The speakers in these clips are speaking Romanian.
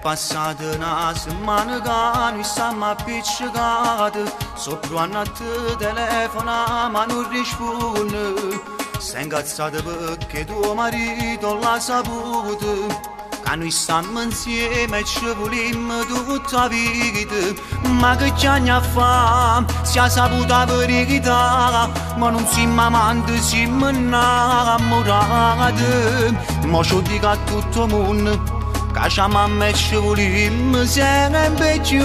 passata una settimana che noi stiamo appiccicati sopra a te telefona ma non risponde. Sei incazzata perché tuo marito l'ha saputo che noi stiamo insieme e ci volimmo tutta la vita. Ma che ci anni fa si è saputa la verità, ma non siamo amanti, siamo innamorati. Ma ci dico a tutto il mondo che ci amiamo e ci volimmo sempre più.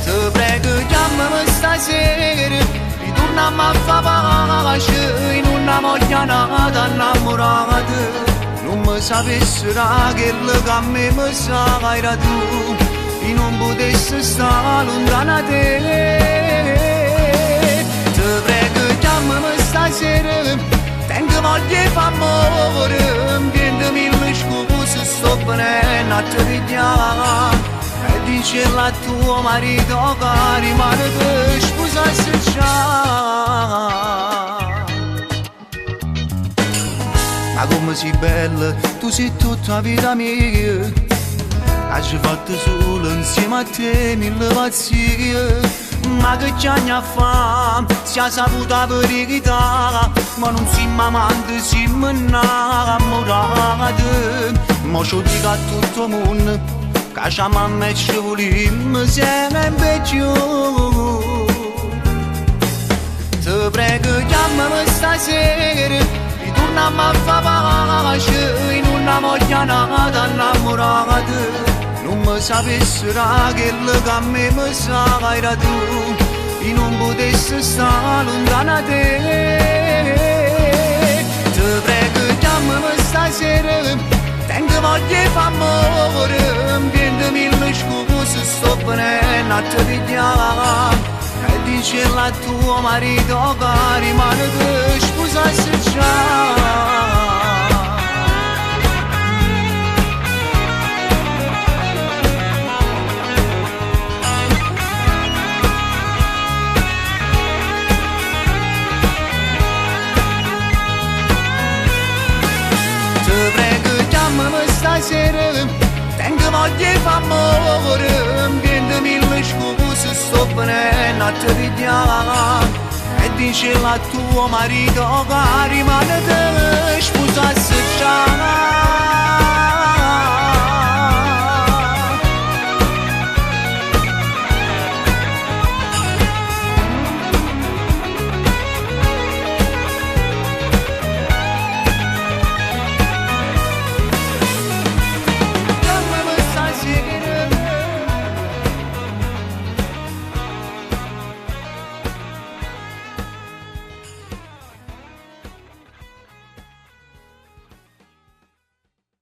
Ti prego chiamami stasera, ritorniamo a fare pace in una moglianata innamorata. Non mi sapessero che a me mi sai tu e non potessi stare lontano da te. Ti prego chiamami stasera, tengo voglia di fare amore, prendo mille scuse, sto venendo a te richiamare. E dicerlo a tuo marito che rimane per sposarsi già. Ma come sei bella, tu sei tutta la vita mia. Hai fatto solo insieme a te mille pazzie. Ma che ci anni fa si è saputa la verità, ma non siamo amanti, siamo innamorati. Ma ci dico a tutto il mondo che ci amiamo e ci volimmo sempre più. Ti prego chiamami stasera, ritorniamo a fare pace in una moglianata innamorata. Non mi sapessero che a me mi sai tu e non potessi stare lontano da te. Ti prego chiamami stasera, tengo voglia di fare amore, prendo mille scuse, sto venendo a te richiamare. E dicerlo a tuo marito che rimane per sposarsi già. Stasera tengo voglia di fare amore, prendo mille scuse, sto venendo a te richiamare. E dicerlo a tuo marito che rimane per sposarsi già.